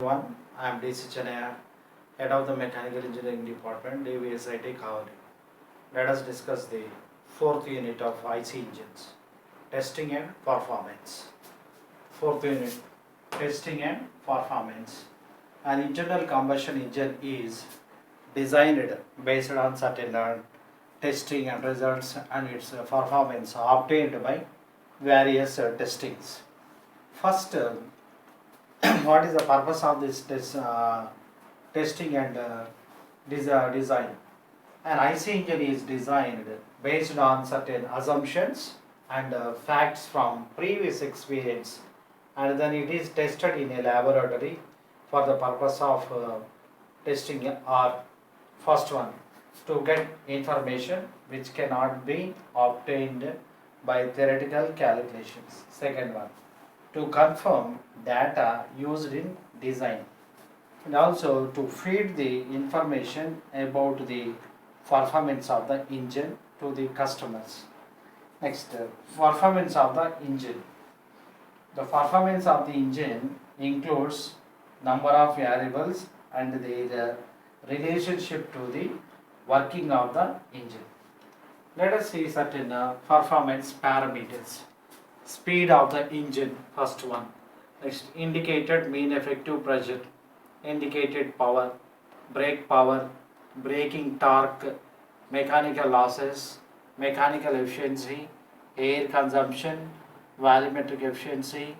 Everyone, I am DC Chennaiya, Head of the Mechanical Engineering Department, DVSIT Kavali. Let us discuss the fourth unit of IC engines, testing and performance. Fourth unit, testing and performance. An internal combustion engine is designed based on certain testing and results and its performance obtained by various testings. First, what is the purpose of this testing and design? An IC engine is designed based on certain assumptions and facts from previous experience, and then it is tested in a laboratory for the purpose of testing. Or first one, to get information which cannot be obtained by theoretical calculations. Second one, to confirm data used in design, and also to feed the information about the performance of the engine to the customers. Next, performance of the engine. The performance of the engine includes number of variables and their relationship to the working of the engine. Let us see certain performance parameters. Speed of the engine, first one. Next, indicated mean effective pressure, indicated power, brake power, braking torque, mechanical losses, mechanical efficiency, air consumption, volumetric efficiency,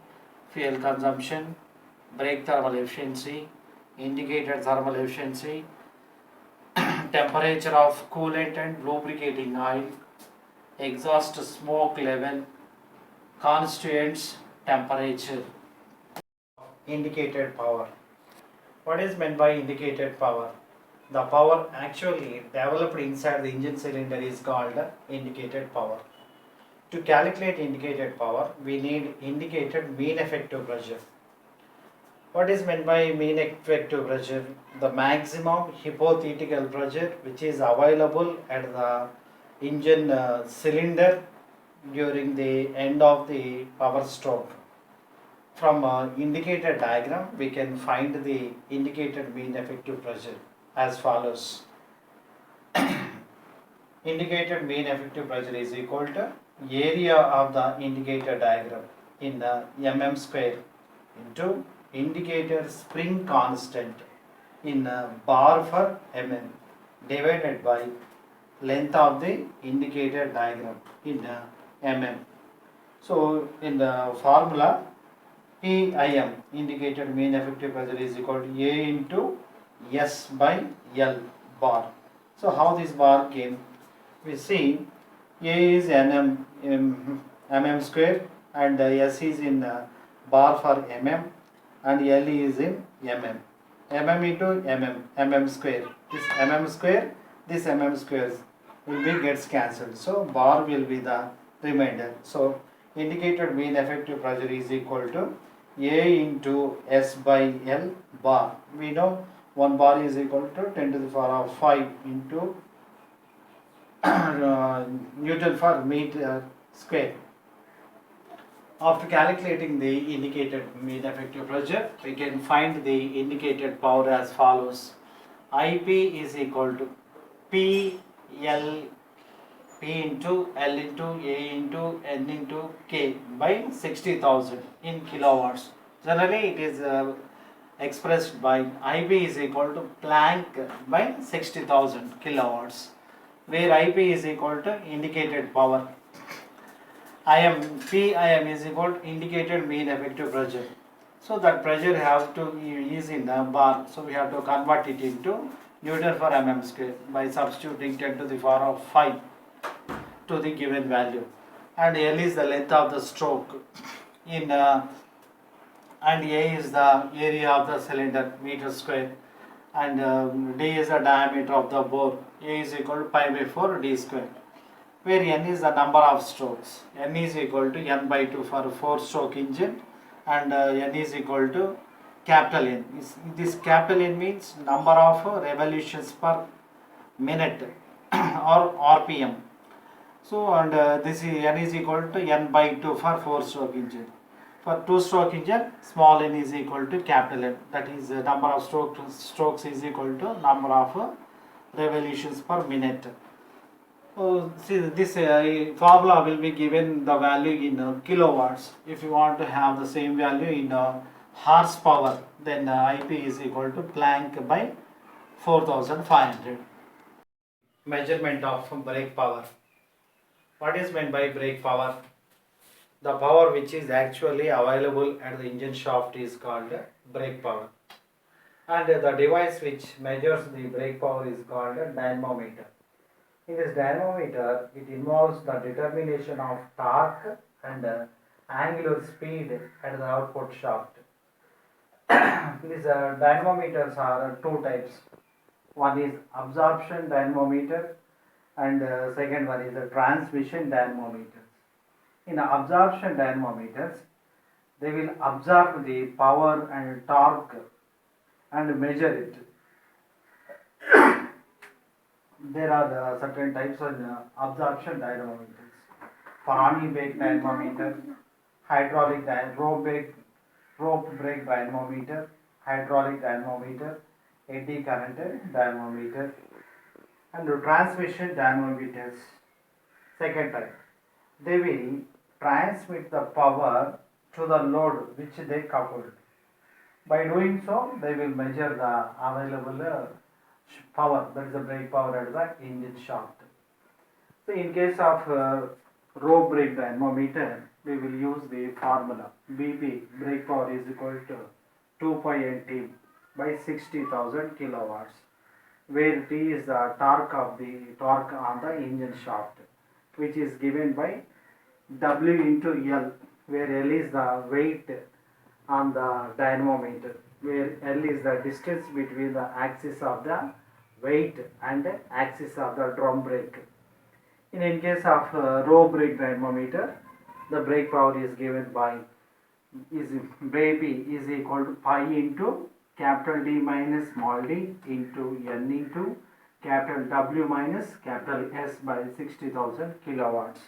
fuel consumption, brake thermal efficiency, indicated thermal efficiency, temperature of coolant and lubricating oil, exhaust smoke level, constituents temperature. Indicated power. What is meant by indicated power? The power actually developed inside the engine cylinder is called indicated power. To calculate indicated power, we need indicated mean effective pressure. What is meant by mean effective pressure? The maximum hypothetical pressure which is available at the engine cylinder during the end of the power stroke. From indicated diagram, we can find the indicated mean effective pressure as follows. Indicated mean effective pressure is equal to area of the indicator diagram in mm square into indicator spring constant in bar for mm divided by length of the indicator diagram in mm. So in the formula, PIM, indicated mean effective pressure, is equal to A into S by L bar. So how this bar came? We see A is mm square and S is in bar for mm and L is in mm. Mm into mm square. This mm square will be gets cancelled. So bar will be the remainder. So indicated mean effective pressure is equal to A into S by L bar. We know one bar is equal to 10 to the power of 5 into Newton per meter square. After calculating the indicated mean effective pressure, we can find the indicated power as follows. IP is equal to P into L into A into N into K by 60,000 in kilowatts. Generally, it is expressed by IB is equal to Planck by 60,000 kilowatts, where IP is equal to indicated power. PIM is equal to indicated mean effective pressure. So that pressure have to is in the bar. So we have to convert it into Newton per mm square by substituting 10 to the power of 5 to the given value. And L is the length of the stroke in and A is the area of the cylinder meter square, and D is the diameter of the bore. A is equal to pi by 4 d square, where N is the number of strokes. N is equal to N by 2 for 4-stroke engine, and N is equal to capital N. This capital N means number of revolutions per minute or RPM. So, and this is N is equal to N by 2 for 4-stroke engine. For two-stroke engine, small n is equal to capital N. That is number of strokes is equal to number of revolutions per minute. See, this formula will be given the value in kilowatts. If you want to have the same value in horsepower, then IP is equal to Planck by 4500. Measurement of brake power. What is meant by brake power? The power which is actually available at the engine shaft is called brake power. And the device which measures the brake power is called a dynamometer. In this dynamometer, it involves the determination of torque and angular speed at the output shaft. These dynamometers are two types. One is absorption dynamometer and second one is a transmission dynamometer. In absorption dynamometers, they will absorb the power and torque and measure it. There are certain types of absorption dynamometers. Farani brake dynamometer, hydraulic rope brake dynamometer, hydraulic dynamometer, eddy current dynamometer, and transmission dynamometers. Second type, they will transmit the power to the load which they coupled. By doing so, they will measure the available power, that is the brake power at the engine shaft. So in case of rope brake dynamometer, we will use the formula BP, brake power, is equal to 2 pi Nt by 60,000 kilowatts, where T is the torque on the engine shaft, which is given by W into L, where L is the weight on the dynamometer, where L is the distance between the axis of the weight and axis of the drum brake. In case of row brake dynamometer, the brake power is given by BP is equal to pi into capital D minus small d into N into capital W minus capital S by 60,000 kilowatts,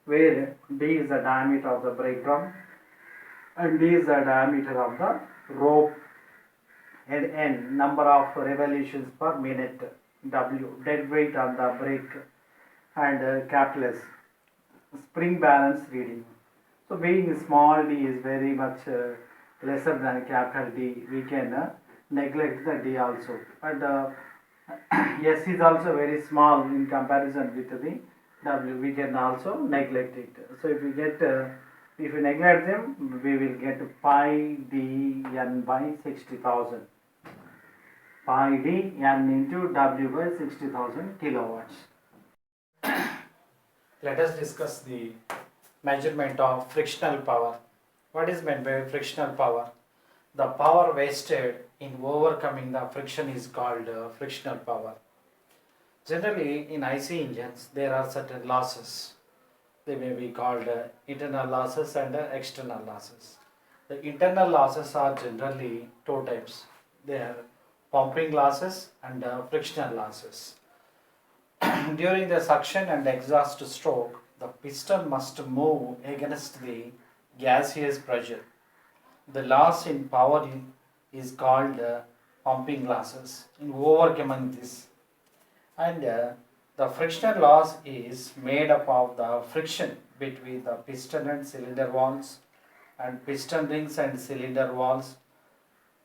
where D is the diameter of the brake drum and D is the diameter of the rope, and N number of revolutions per minute, W dead weight on the brake, and capital S spring balance reading. So being small d is very much lesser than capital D, we can neglect the D also, and S is also very small in comparison with the W, we can also neglect it. So if we neglect them, we will get pi d n by 60,000. Pi d n into W by 60,000 kilowatts. Let us discuss the measurement of frictional power. What is meant by frictional power? The power wasted in overcoming the friction is called frictional power. Generally, in IC engines, there are certain losses. They may be called internal losses and external losses. The internal losses are generally two types. They are pumping losses and frictional losses. During the suction and exhaust stroke, the piston must move against the gaseous pressure. The loss in power is called pumping losses in overcoming this. And the frictional loss is made up of the friction between the piston and cylinder walls, and piston rings and cylinder walls,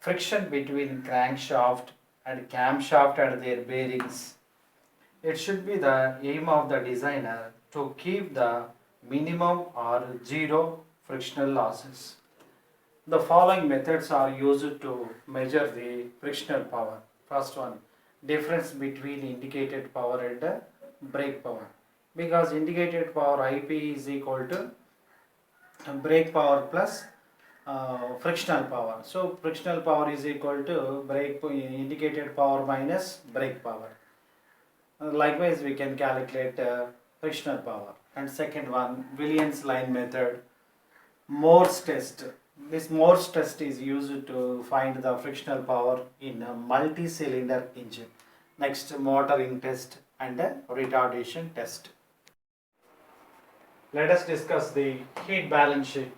friction between crankshaft and camshaft and their bearings. It should be the aim of the designer to keep the minimum or zero frictional losses. The following methods are used to measure the frictional power. First one, difference between indicated power and brake power. Because indicated power IP is equal to brake power plus frictional power. So frictional power is equal to indicated power minus brake power. Likewise, we can calculate frictional power. And second one, Williams line method, Morse test. This Morse test is used to find the frictional power in a multi-cylinder engine. Next, motoring test and a retardation test. Let us discuss the heat balance sheet.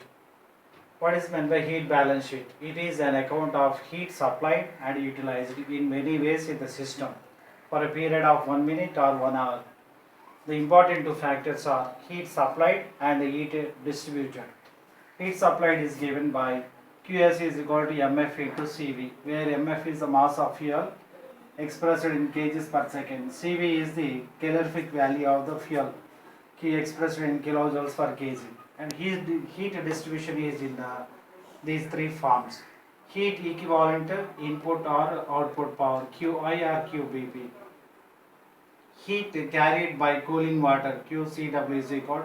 What is meant by heat balance sheet? It is an account of heat supplied and utilized in many ways in the system for a period of 1 minute or 1 hour. The important two factors are heat supplied and heat distributed. Heat supplied is given by QS is equal to MF into CV, where MF is the mass of fuel expressed in kgs per second. CV is the calorific value of the fuel, expressed in kilojoules per kg. And heat distribution is in these three forms. Heat equivalent input or output power, QI or QBP. Heat carried by cooling water, QCW is equal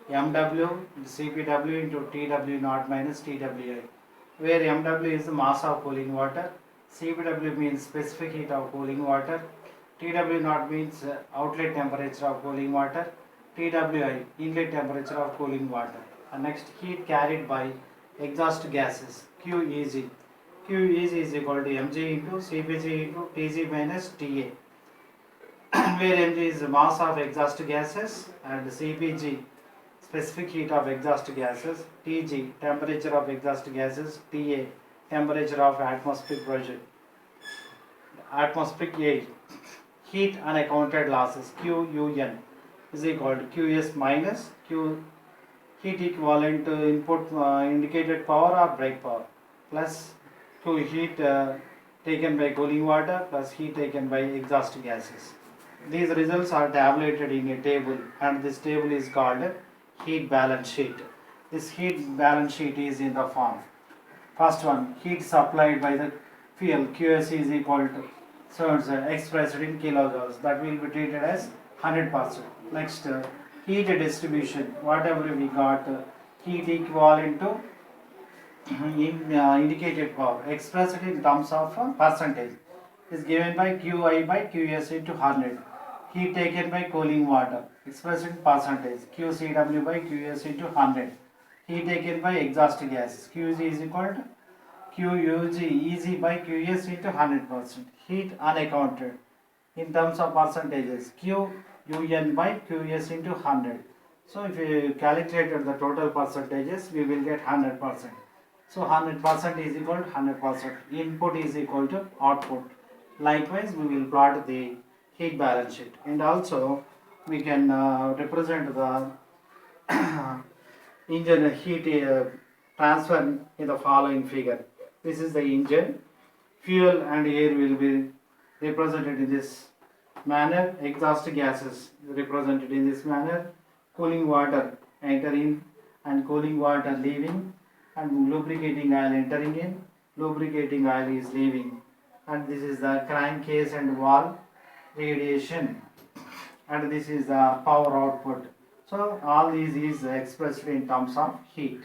to MW CPW into TW naught minus TWI, where MW is the mass of cooling water, CPW means specific heat of cooling water, TW naught means outlet temperature of cooling water, TWI inlet temperature of cooling water. And next, heat carried by exhaust gases, QEG. QEG is equal to mg into CPG into Tg minus Ta, where mg is the mass of exhaust gases and CPG specific heat of exhaust gases, Tg temperature of exhaust gases, Ta temperature of atmospheric pressure, atmospheric air. Heat unaccounted losses, QUN is equal to QS minus Q heat equivalent to input indicated power or break power plus Q heat taken by cooling water plus heat taken by exhaust gases. These results are tabulated in a table, and this table is called heat balance sheet. This heat balance sheet is in the form. First one, heat supplied by the fuel, QS is equal to, so it's expressed in kilojoules, that will be treated as 100%. Next, heat distribution, whatever we got, heat equivalent to indicated power expressed in terms of percentage is given by QI by QS into 100. Heat taken by cooling water expressed in percentage, QCW by QS into 100. Heat taken by exhaust gases, QG is equal to QUG EG by QS into 100%. Heat unaccounted in terms of percentages, QUN by QS into 100. So if we calculated the total percentages, we will get 100%. So 100% is equal to 100%. Input is equal to output. Likewise, we will plot the heat balance sheet, and also we can represent the engine heat transfer in the following figure. This is the engine. Fuel and air will be represented in this manner. Exhaust gases represented in this manner. Cooling water entering and cooling water leaving, and lubricating oil entering in, lubricating oil is leaving, and this is the crankcase and valve radiation, and this is the power output. So all these is expressed in terms of heat.